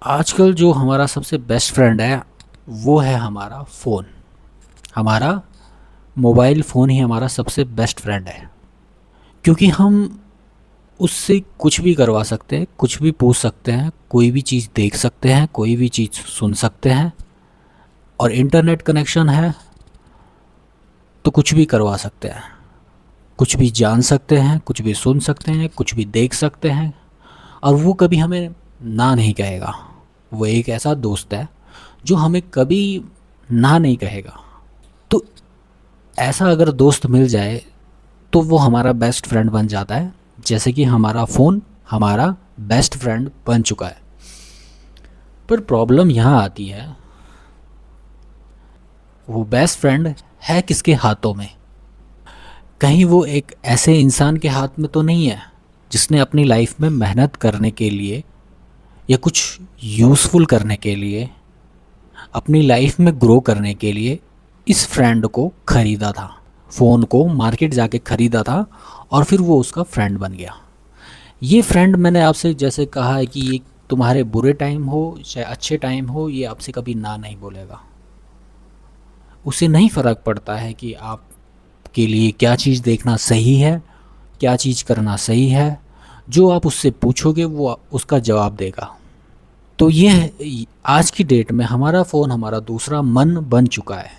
आजकल जो हमारा सबसे बेस्ट फ्रेंड है वो है हमारा फ़ोन। हमारा मोबाइल फ़ोन ही हमारा सबसे बेस्ट फ्रेंड है, क्योंकि हम उससे कुछ भी करवा सकते हैं, कुछ भी पूछ सकते हैं, कोई भी चीज़ देख सकते हैं, कोई भी चीज़ सुन सकते हैं। और इंटरनेट कनेक्शन है तो कुछ भी करवा सकते हैं, कुछ भी जान सकते हैं, कुछ भी सुन सकते हैं, कुछ भी देख सकते हैं। और वो कभी हमें ना नहीं कहेगा। वो एक ऐसा दोस्त है जो हमें कभी ना नहीं कहेगा। तो ऐसा अगर दोस्त मिल जाए तो वो हमारा बेस्ट फ्रेंड बन जाता है, जैसे कि हमारा फ़ोन हमारा बेस्ट फ्रेंड बन चुका है। पर प्रॉब्लम यहाँ आती है, वो बेस्ट फ्रेंड है किसके हाथों में? कहीं वो एक ऐसे इंसान के हाथ में तो नहीं है जिसने अपनी लाइफ में मेहनत करने के लिए या कुछ यूज़फुल करने के लिए, अपनी लाइफ में ग्रो करने के लिए इस फ्रेंड को ख़रीदा था, फ़ोन को मार्केट जाके ख़रीदा था और फिर वो उसका फ्रेंड बन गया। ये फ्रेंड, मैंने आपसे जैसे कहा है कि ये तुम्हारे बुरे टाइम हो चाहे अच्छे टाइम हो, ये आपसे कभी ना नहीं बोलेगा। उसे नहीं फ़र्क पड़ता है कि आपके लिए क्या चीज़ देखना सही है, क्या चीज़ करना सही है। जो आप उससे पूछोगे वो उसका जवाब देगा। तो ये आज की डेट में हमारा फ़ोन हमारा दूसरा मन बन चुका है।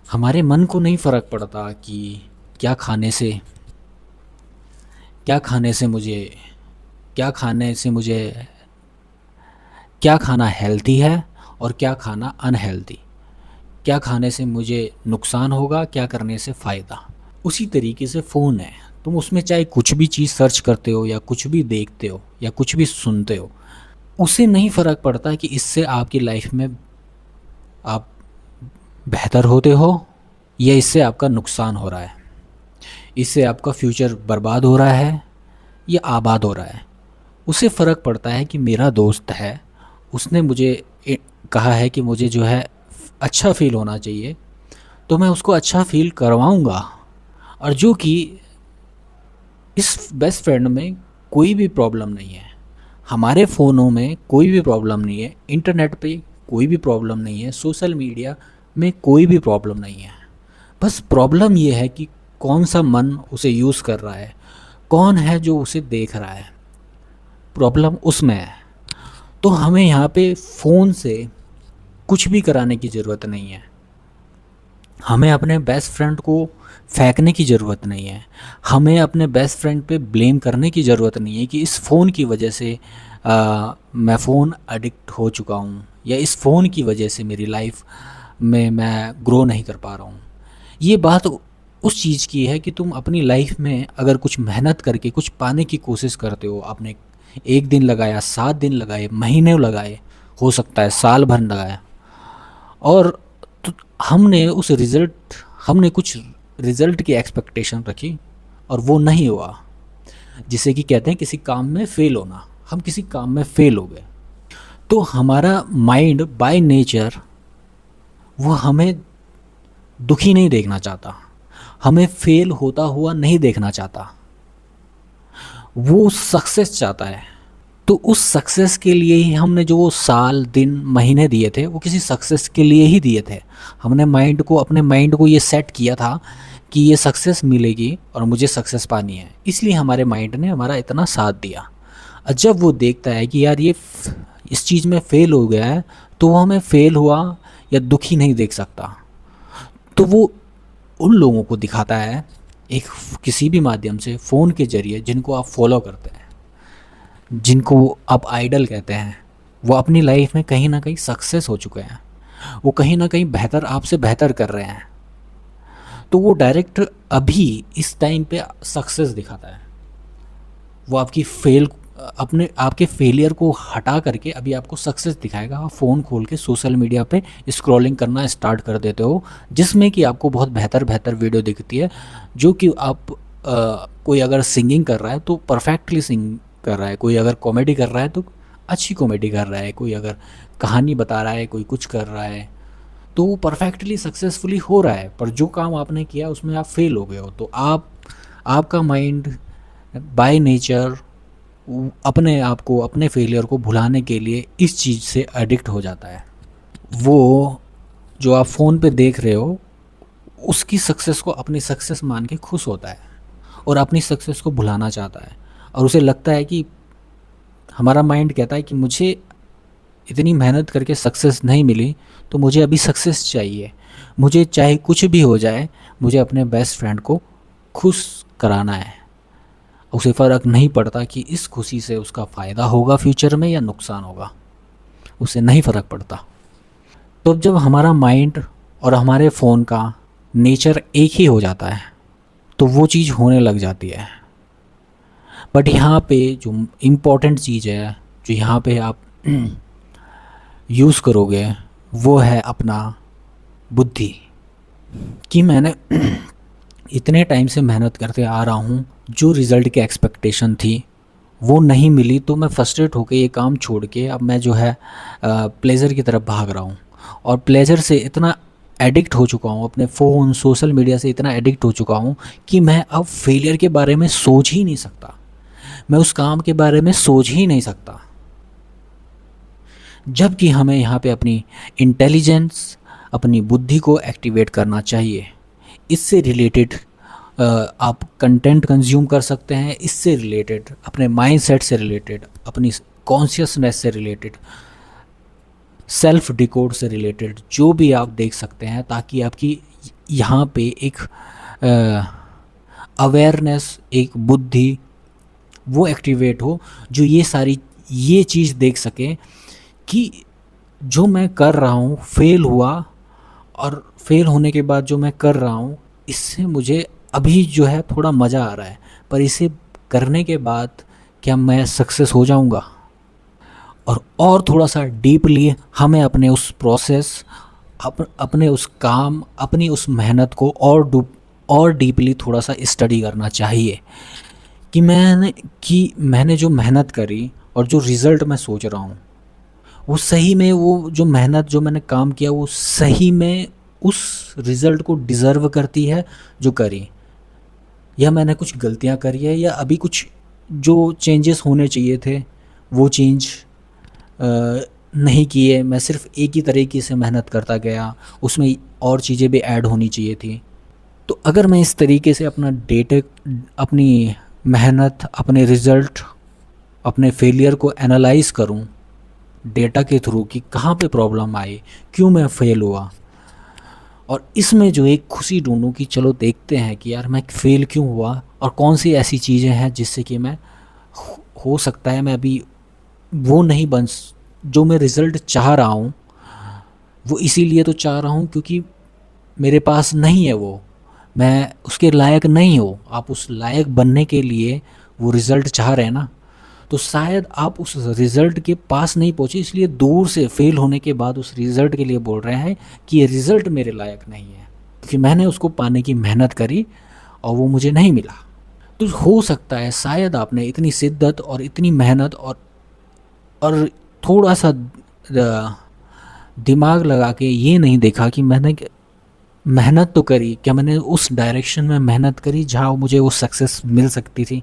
हमारे मन को नहीं फ़र्क पड़ता कि क्या खाने से क्या खाने से मुझे क्या खाने से मुझे क्या खाना हेल्दी है और क्या खाना अनहेल्दी, क्या खाने से मुझे नुकसान होगा, क्या करने से फ़ायदा। उसी तरीके से फ़ोन है, तुम उसमें चाहे कुछ भी चीज़ सर्च करते हो या कुछ भी देखते हो या कुछ भी सुनते हो, उसे नहीं फ़र्क पड़ता कि इससे आपकी लाइफ में आप बेहतर होते हो या इससे आपका नुकसान हो रहा है, इससे आपका फ्यूचर बर्बाद हो रहा है या आबाद हो रहा है। उसे फ़र्क पड़ता है कि मेरा दोस्त है, उसने मुझे कहा है कि मुझे जो है अच्छा फ़ील होना चाहिए, तो मैं उसको अच्छा फ़ील करवाऊँगा। और जो कि इस बेस्ट फ्रेंड में कोई भी प्रॉब्लम नहीं है, हमारे फ़ोनों में कोई भी प्रॉब्लम नहीं है, इंटरनेट पे कोई भी प्रॉब्लम नहीं है, सोशल मीडिया में कोई भी प्रॉब्लम नहीं है। बस प्रॉब्लम ये है कि कौन सा मन उसे यूज़ कर रहा है, कौन है जो उसे देख रहा है, प्रॉब्लम उसमें है। तो हमें यहाँ पे फ़ोन से कुछ भी कराने की ज़रूरत नहीं है, हमें अपने बेस्ट फ्रेंड को फेंकने की ज़रूरत नहीं है, हमें अपने बेस्ट फ्रेंड पे ब्लेम करने की ज़रूरत नहीं है कि इस फ़ोन की वजह से मैं फ़ोन एडिक्ट हो चुका हूँ या इस फ़ोन की वजह से मेरी लाइफ में मैं ग्रो नहीं कर पा रहा हूँ। ये बात उस चीज़ की है कि तुम अपनी लाइफ में अगर कुछ मेहनत करके कुछ पाने की कोशिश करते हो, आपने एक दिन लगाया, 7 दिन लगाए, महीने लगाए, हो सकता है साल भर लगाया, और तो हमने कुछ रिज़ल्ट की एक्सपेक्टेशन रखी और वो नहीं हुआ। जिसे कि कहते हैं किसी काम में फ़ेल होना, हम किसी काम में फ़ेल हो गए। तो हमारा माइंड बाय नेचर वो हमें दुखी नहीं देखना चाहता, हमें फ़ेल होता हुआ नहीं देखना चाहता, वो सक्सेस चाहता है। तो उस सक्सेस के लिए ही हमने जो वो साल, दिन, महीने दिए थे, वो किसी सक्सेस के लिए ही दिए थे। हमने अपने माइंड को ये सेट किया था कि ये सक्सेस मिलेगी और मुझे सक्सेस पानी है, इसलिए हमारे माइंड ने हमारा इतना साथ दिया। और जब वो देखता है कि यार ये इस चीज़ में फ़ेल हो गया है, तो वो हमें फ़ेल हुआ या दुखी नहीं देख सकता। तो वो उन लोगों को दिखाता है एक किसी भी माध्यम से, फ़ोन के ज़रिए, जिनको आप फॉलो करते हैं, जिनको आप आइडल कहते हैं, वो अपनी लाइफ में कहीं ना कहीं सक्सेस हो चुके हैं, वो कहीं ना कहीं बेहतर, आपसे बेहतर कर रहे हैं। तो वो डायरेक्ट अभी इस टाइम पे सक्सेस दिखाता है। वो अपने आपके फेलियर को हटा करके अभी आपको सक्सेस दिखाएगा। आप फ़ोन खोल के सोशल मीडिया पे स्क्रॉलिंग करना स्टार्ट कर देते हो, जिसमें कि आपको बहुत बेहतर बेहतर वीडियो दिखती है, जो कि कोई अगर सिंगिंग कर रहा है तो परफेक्टली सिंग कर रहा है, कोई अगर कॉमेडी कर रहा है तो अच्छी कॉमेडी कर रहा है, कोई अगर कहानी बता रहा है, कोई कुछ कर रहा है, तो वो परफेक्टली सक्सेसफुली हो रहा है। पर जो काम आपने किया उसमें आप फेल हो गए हो। तो आपका माइंड बाय नेचर अपने आप को, अपने फेलियर को भुलाने के लिए इस चीज़ से एडिक्ट हो जाता है। वो जो आप फ़ोन पे देख रहे हो, उसकी सक्सेस को अपनी सक्सेस मान के खुश होता है और अपनी सक्सेस को भुलाना चाहता है। और उसे लगता है कि, हमारा माइंड कहता है कि मुझे इतनी मेहनत करके सक्सेस नहीं मिली, तो मुझे अभी सक्सेस चाहिए। मुझे चाहे कुछ भी हो जाए, मुझे अपने बेस्ट फ्रेंड को खुश कराना है। उसे फ़र्क नहीं पड़ता कि इस खुशी से उसका फ़ायदा होगा फ्यूचर में या नुकसान होगा, उसे नहीं फ़र्क पड़ता। तो जब हमारा माइंड और हमारे फ़ोन का नेचर एक ही हो जाता है, तो वो चीज़ होने लग जाती है। बट यहाँ पे जो इम्पोर्टेंट चीज़ है, जो यहाँ पे आप यूज़ करोगे, वो है अपना बुद्धि। कि मैंने इतने टाइम से मेहनत करते आ रहा हूँ, जो रिज़ल्ट की एक्सपेक्टेशन थी वो नहीं मिली, तो मैं फ्रस्ट्रेट होकर ये काम छोड़ के अब मैं जो है प्लेज़र की तरफ भाग रहा हूँ। और प्लेज़र से इतना एडिक्ट हो चुका हूँ, अपने फ़ोन, सोशल मीडिया से इतना एडिक्ट हो चुका हूँ कि मैं अब फेलियर के बारे में सोच ही नहीं सकता। मैं उस काम के बारे में सोच ही नहीं सकता। जबकि हमें यहाँ पे अपनी इंटेलिजेंस, अपनी बुद्धि को एक्टिवेट करना चाहिए। इससे रिलेटेड आप कंटेंट कंज्यूम कर सकते हैं, इससे रिलेटेड, अपने माइंडसेट से रिलेटेड, अपनी कॉन्शियसनेस से रिलेटेड, सेल्फ डिकोड से रिलेटेड जो भी आप देख सकते हैं, ताकि आपकी यहाँ पे एक अवेयरनेस, एक बुद्धि वो एक्टिवेट हो, जो ये चीज़ देख सके कि जो मैं कर रहा हूँ फेल हुआ, और फेल होने के बाद जो मैं कर रहा हूँ, इससे मुझे अभी जो है थोड़ा मज़ा आ रहा है, पर इसे करने के बाद क्या मैं सक्सेस हो जाऊँगा? और थोड़ा सा डीपली हमें अपने उस प्रोसेस, अपने उस काम, अपनी उस मेहनत को और डीपली थोड़ा सा स्टडी करना चाहिए कि मैंने जो मेहनत करी और जो रिज़ल्ट मैं सोच रहा हूँ, वो सही में, वो जो मेहनत, जो मैंने काम किया, वो सही में उस रिज़ल्ट को डिज़र्व करती है जो करी, या मैंने कुछ गलतियाँ करी है, या अभी कुछ जो चेंजेस होने चाहिए थे वो चेंज नहीं किए, मैं सिर्फ एक ही तरीके से मेहनत करता गया, उसमें और चीज़ें भी ऐड होनी चाहिए थी। तो अगर मैं इस तरीके से अपनी मेहनत, अपने रिज़ल्ट, अपने फेलियर को एनालाइज़ करूं डेटा के थ्रू कि कहाँ पे प्रॉब्लम आई, क्यों मैं फेल हुआ, और इसमें जो एक खुशी ढूंढूं कि चलो देखते हैं कि यार मैं फेल क्यों हुआ, और कौन सी ऐसी चीज़ें हैं जिससे कि मैं हो सकता है मैं अभी वो नहीं जो मैं रिज़ल्ट चाह रहा हूँ, वो इसीलिए तो चाह रहा हूँ क्योंकि मेरे पास नहीं है, वो मैं उसके लायक नहीं हूँ। आप उस लायक बनने के लिए वो रिज़ल्ट चाह रहे हैं ना, तो शायद आप उस रिज़ल्ट के पास नहीं पहुँचे, इसलिए दूर से फेल होने के बाद उस रिज़ल्ट के लिए बोल रहे हैं कि ये रिज़ल्ट मेरे लायक नहीं है, क्योंकि मैंने उसको पाने की मेहनत करी और वो मुझे नहीं मिला। तो हो सकता है शायद आपने इतनी शिद्दत और इतनी मेहनत और थोड़ा सा दिमाग लगा के ये नहीं देखा कि मैंने मेहनत तो करी, क्या मैंने उस डायरेक्शन में मेहनत करी जहाँ मुझे वो सक्सेस मिल सकती थी।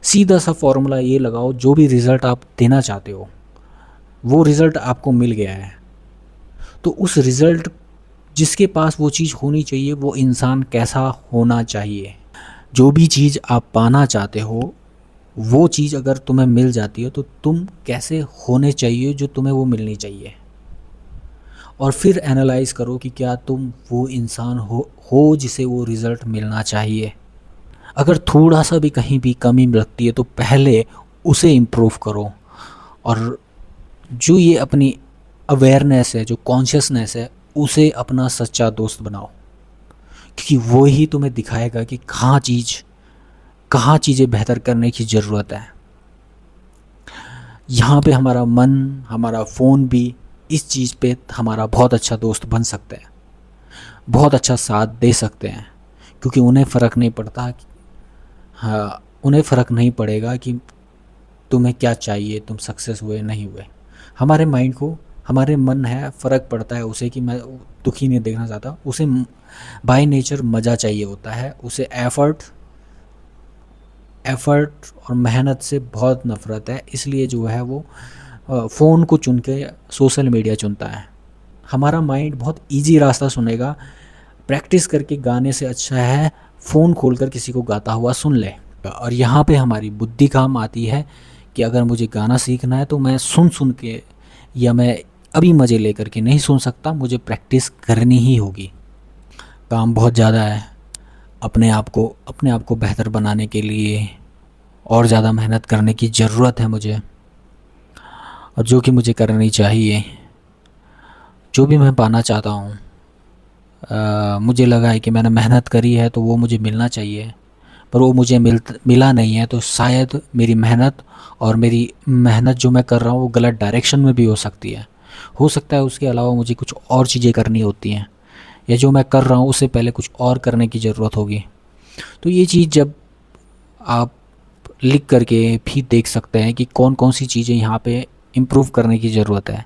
सीधा सा फॉर्मूला ये लगाओ, जो भी रिज़ल्ट आप देना चाहते हो वो रिज़ल्ट आपको मिल गया है, तो उस रिज़ल्ट, जिसके पास वो चीज़ होनी चाहिए, वो इंसान कैसा होना चाहिए। जो भी चीज़ आप पाना चाहते हो वो चीज़ अगर तुम्हें मिल जाती है, तो तुम कैसे होने चाहिए जो तुम्हें वो मिलनी चाहिए, और फिर एनालाइज़ करो कि क्या तुम वो इंसान हो जिसे वो रिज़ल्ट मिलना चाहिए। अगर थोड़ा सा भी कहीं भी कमी लगती है तो पहले उसे इम्प्रूव करो, और जो ये अपनी अवेयरनेस है, जो कॉन्शियसनेस है, उसे अपना सच्चा दोस्त बनाओ, क्योंकि वो ही तुम्हें दिखाएगा कि कहाँ चीज़ें बेहतर करने की ज़रूरत है। यहाँ पे हमारा मन, हमारा फ़ोन भी इस चीज़ पे हमारा बहुत अच्छा दोस्त बन सकते हैं, बहुत अच्छा साथ दे सकते हैं, क्योंकि उन्हें फ़र्क नहीं पड़ता, हाँ, उन्हें फ़र्क नहीं पड़ेगा कि तुम्हें क्या चाहिए, तुम सक्सेस हुए नहीं हुए। हमारे माइंड को, हमारे मन है, फ़र्क पड़ता है उसे कि मैं दुखी नहीं देखना चाहता, उसे बाय नेचर मज़ा चाहिए होता है, उसे एफ़र्ट एफ़र्ट और मेहनत से बहुत नफ़रत है, इसलिए जो है वो फ़ोन को चुन के सोशल मीडिया चुनता है। हमारा माइंड बहुत ईज़ी रास्ता चुनेगा, प्रैक्टिस करके गाने से अच्छा है फ़ोन खोलकर किसी को गाता हुआ सुन ले। और यहाँ पे हमारी बुद्धि काम आती है कि अगर मुझे गाना सीखना है तो मैं सुन के, या मैं अभी मज़े लेकर के नहीं सुन सकता, मुझे प्रैक्टिस करनी ही होगी। काम बहुत ज़्यादा है, अपने आप को बेहतर बनाने के लिए और ज़्यादा मेहनत करने की ज़रूरत है मुझे, और जो कि मुझे करनी चाहिए। जो भी मैं पाना चाहता हूँ, मुझे लगा है कि मैंने मेहनत करी है तो वो मुझे मिलना चाहिए, पर वो मुझे मिला नहीं है, तो शायद मेरी मेहनत और मेरी मेहनत जो मैं कर रहा हूँ वो गलत डायरेक्शन में भी हो सकती है। हो सकता है उसके अलावा मुझे कुछ और चीज़ें करनी होती हैं, या जो मैं कर रहा हूँ उससे पहले कुछ और करने की ज़रूरत होगी। तो ये चीज़ जब आप लिख करके भी देख सकते हैं कि कौन कौन सी चीज़ें यहाँ पे इम्प्रूव करने की ज़रूरत है।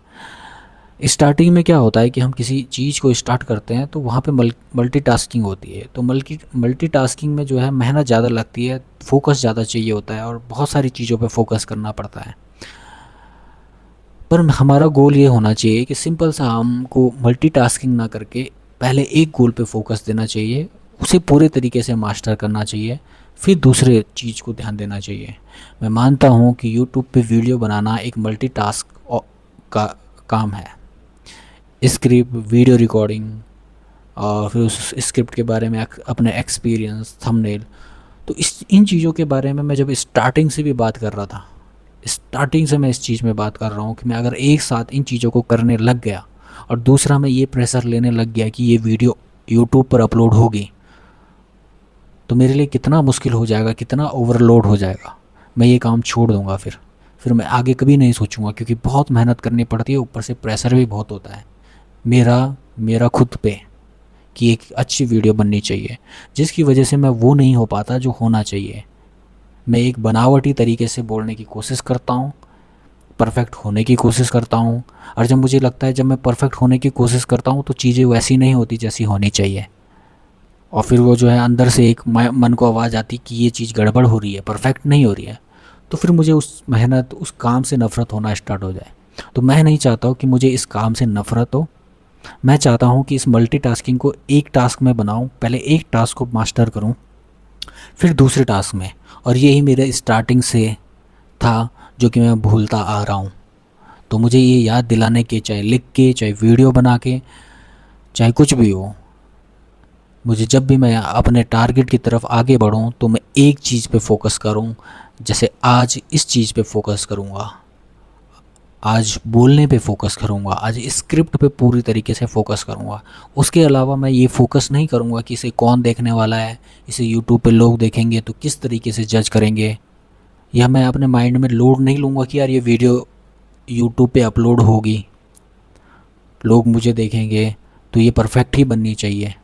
स्टार्टिंग में क्या होता है कि हम किसी चीज़ को स्टार्ट करते हैं तो वहाँ पे मल्टीटास्किंग होती है, तो मल्टीटास्किंग में जो है मेहनत ज़्यादा लगती है, फोकस ज़्यादा चाहिए होता है और बहुत सारी चीज़ों पे फोकस करना पड़ता है। पर हमारा गोल ये होना चाहिए कि सिंपल सा हमको मल्टीटास्किंग ना करके पहले एक गोल पे फोकस देना चाहिए, उसे पूरे तरीके से मास्टर करना चाहिए, फिर दूसरे चीज़ को ध्यान देना चाहिए। मैं मानता हूँ कि यूट्यूब पे वीडियो बनाना एक मल्टीटास्क का काम है। स्क्रिप्ट, वीडियो रिकॉर्डिंग, और फिर उस स्क्रिप्ट के बारे में अपने एक्सपीरियंस, थंबनेल, तो इन चीज़ों के बारे में मैं जब स्टार्टिंग से भी बात कर रहा था, स्टार्टिंग से मैं इस चीज़ में बात कर रहा हूँ कि मैं अगर एक साथ इन चीज़ों को करने लग गया और दूसरा मैं ये प्रेशर लेने लग गया कि ये वीडियो यूट्यूब पर अपलोड होगी, तो मेरे लिए कितना मुश्किल हो जाएगा, कितना ओवरलोड हो जाएगा। मैं ये काम छोड़ दूँगा, फिर मैं आगे कभी नहीं सोचूंगा, क्योंकि बहुत मेहनत करनी पड़ती है, ऊपर से प्रेशर भी बहुत होता है मेरा खुद पे कि एक अच्छी वीडियो बननी चाहिए, जिसकी वजह से मैं वो नहीं हो पाता जो होना चाहिए। मैं एक बनावटी तरीके से बोलने की कोशिश करता हूँ, परफेक्ट होने की कोशिश करता हूँ, और जब मुझे लगता है जब मैं परफेक्ट होने की कोशिश करता हूँ तो चीज़ें वैसी नहीं होती जैसी होनी चाहिए, और फिर वो जो है अंदर से एक मन को आवाज़ आती कि ये चीज़ गड़बड़ हो रही है, परफेक्ट नहीं हो रही है, तो फिर मुझे उस मेहनत, उस काम से नफ़रत होना स्टार्ट हो जाए। तो मैं नहीं चाहता हूँ कि मुझे इस काम से नफ़रत हो। मैं चाहता हूँ कि इस मल्टीटास्किंग को एक टास्क में बनाऊँ, पहले एक टास्क को मास्टर करूँ, फिर दूसरे टास्क में, और यही मेरे स्टार्टिंग से था जो कि मैं भूलता आ रहा हूँ। तो मुझे ये याद दिलाने के, चाहे लिख के, चाहे वीडियो बना के, चाहे कुछ भी हो, मुझे जब भी मैं अपने टारगेट की तरफ आगे बढ़ूँ तो मैं एक चीज़ पे फोकस करूँ। जैसे आज इस चीज़ पे फोकस करूँगा, आज बोलने पे फोकस करूँगा, आज स्क्रिप्ट पे पूरी तरीके से फोकस करूँगा। उसके अलावा मैं ये फोकस नहीं करूँगा कि इसे कौन देखने वाला है, इसे यूट्यूब पे लोग देखेंगे तो किस तरीके से जज करेंगे, या मैं अपने माइंड में लोड नहीं लूँगा कि यार ये वीडियो यूट्यूब पे अपलोड होगी, लोग मुझे देखेंगे, तो ये परफेक्ट ही बननी चाहिए।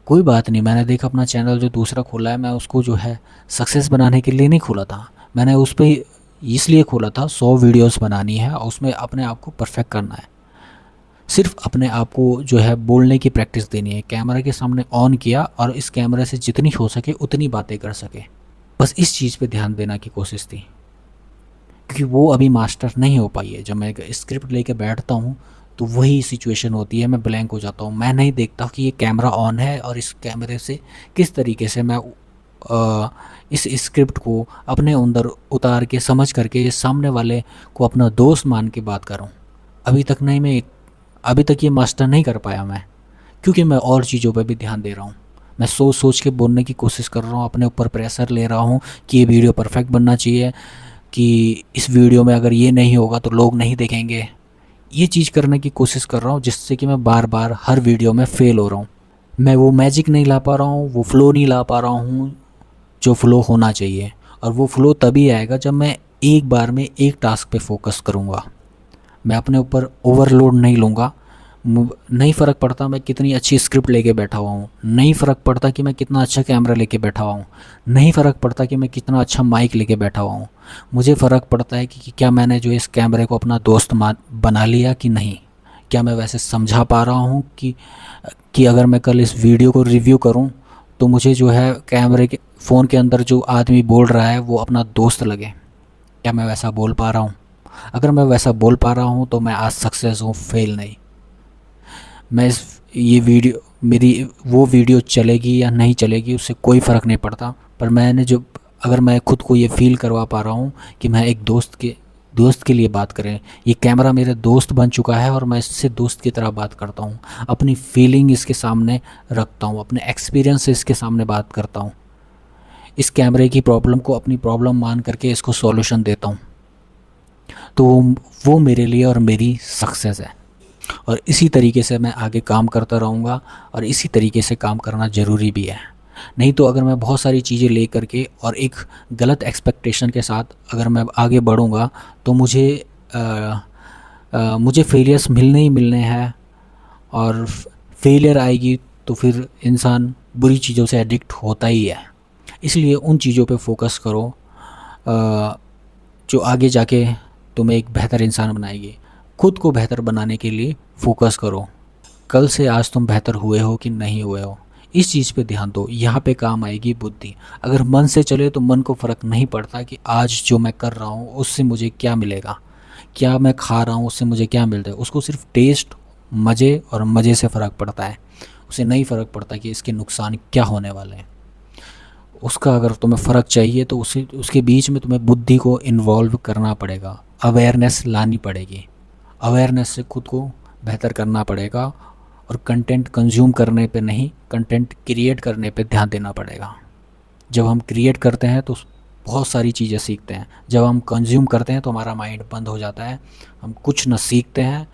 कोई बात नहीं, मैंने देखा अपना चैनल जो दूसरा खोला है, मैं उसको जो है सक्सेस बनाने के लिए नहीं खोला था, मैंने उस पर इसलिए खोला था 100 वीडियोस बनानी है और उसमें अपने आप को परफेक्ट करना है। सिर्फ अपने आप को जो है बोलने की प्रैक्टिस देनी है, कैमरा के सामने ऑन किया और इस कैमरे से जितनी हो सके उतनी बातें कर सके, बस इस चीज़ पे ध्यान देना की कोशिश थी, क्योंकि वो अभी मास्टर नहीं हो पाई है। जब मैं स्क्रिप्ट लेके बैठता हूँ तो वही सिचुएशन होती है, मैं ब्लैंक हो जाता हूँ, मैं नहीं देखता कि ये कैमरा ऑन है और इस कैमरे से किस तरीके से मैं इस स्क्रिप्ट को अपने अंदर उतार के समझ करके सामने वाले को अपना दोस्त मान के बात करूं। अभी तक ये मास्टर नहीं कर पाया मैं, क्योंकि मैं और चीज़ों पे भी ध्यान दे रहा हूँ। मैं सोच सोच के बोलने की कोशिश कर रहा हूँ, अपने ऊपर प्रेशर ले रहा हूँ कि ये वीडियो परफेक्ट बनना चाहिए, कि इस वीडियो में अगर ये नहीं होगा तो लोग नहीं देखेंगे। ये चीज़ करने की कोशिश कर रहा हूँ जिससे कि मैं बार बार हर वीडियो में फ़ेल हो रहा हूँ। मैं वो मैजिक नहीं ला पा रहा हूँ, वो फ़्लो नहीं ला पा रहा हूँ जो फ़्लो होना चाहिए, और वो फ़्लो तभी आएगा जब मैं एक बार में एक टास्क पे फोकस करूँगा। मैं अपने ऊपर ओवरलोड नहीं लूँगा। नहीं फ़र्क पड़ता मैं कितनी अच्छी स्क्रिप्ट लेके बैठा हुआ हूँ, नहीं फ़र्क पड़ता कि मैं कितना अच्छा कैमरा लेके बैठा हुआ हूँ, नहीं फ़र्क पड़ता कि मैं कितना अच्छा माइक लेके बैठा हुआ हूँ। मुझे फ़र्क पड़ता है कि क्या मैंने जो इस कैमरे को अपना दोस्त बना लिया कि नहीं, क्या मैं वैसे समझा पा रहा हूँ कि अगर मैं कल इस वीडियो को रिव्यू करूँ तो मुझे जो है कैमरे के फ़ोन के अंदर जो आदमी बोल रहा है वो अपना दोस्त लगे। क्या मैं वैसा बोल पा रहा हूँ? अगर मैं वैसा बोल पा रहा हूँ तो मैं आज सक्सेस हूँ, फेल नहीं। मैं इस ये वीडियो मेरी वो वीडियो चलेगी या नहीं चलेगी उससे कोई फ़र्क नहीं पड़ता, पर मैंने जो अगर मैं खुद को ये फ़ील करवा पा रहा हूँ कि मैं एक दोस्त के लिए बात करें, ये कैमरा मेरे दोस्त बन चुका है और मैं इससे दोस्त की तरह बात करता हूँ, अपनी फीलिंग इसके सामने रखता हूँ, अपने एक्सपीरियंस से इसके सामने बात करता हूँ, इस कैमरे की प्रॉब्लम को अपनी प्रॉब्लम मान करके इसको सॉल्यूशन देता हूँ, तो वो मेरे लिए और मेरी सक्सेस है। और इसी तरीके से मैं आगे काम करता रहूँगा और इसी तरीके से काम करना ज़रूरी भी है। नहीं तो अगर मैं बहुत सारी चीज़ें ले करके और एक गलत एक्सपेक्टेशन के साथ अगर मैं आगे बढ़ूँगा तो मुझे फेलियर्स मिलने ही मिलने हैं, और फेलियर आएगी तो फिर इंसान बुरी चीज़ों से एडिक्ट होता ही है। इसलिए उन चीज़ों पे फोकस करो जो आगे जाके तुम्हें एक बेहतर इंसान बनाएगी। खुद को बेहतर बनाने के लिए फोकस करो। कल से आज तुम बेहतर हुए हो कि नहीं हुए हो, इस चीज़ पे ध्यान दो। यहाँ पे काम आएगी बुद्धि। अगर मन से चले तो मन को फ़र्क नहीं पड़ता कि आज जो मैं कर रहा हूँ उससे मुझे क्या मिलेगा, क्या मैं खा रहा हूँ उससे मुझे क्या मिलता है। उसको सिर्फ टेस्ट, मज़े और मज़े से फ़र्क पड़ता है। उसे नहीं फ़र्क पड़ता कि इसके नुकसान क्या होने वाले हैं। उसका अगर तुम्हें फ़र्क चाहिए तो उसके बीच में तुम्हें बुद्धि को इन्वॉल्व करना पड़ेगा, अवेयरनेस लानी पड़ेगी। अवेयरनेस से खुद को बेहतर करना पड़ेगा और कंटेंट कंज्यूम करने पे नहीं, कंटेंट क्रिएट करने पे ध्यान देना पड़ेगा। जब हम क्रिएट करते हैं तो बहुत सारी चीज़ें सीखते हैं, जब हम कंज्यूम करते हैं तो हमारा माइंड बंद हो जाता है, हम कुछ न सीखते हैं,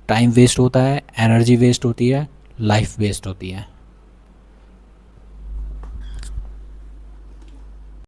टाइम वेस्ट होता है, एनर्जी वेस्ट होती है, लाइफ वेस्ट होती है।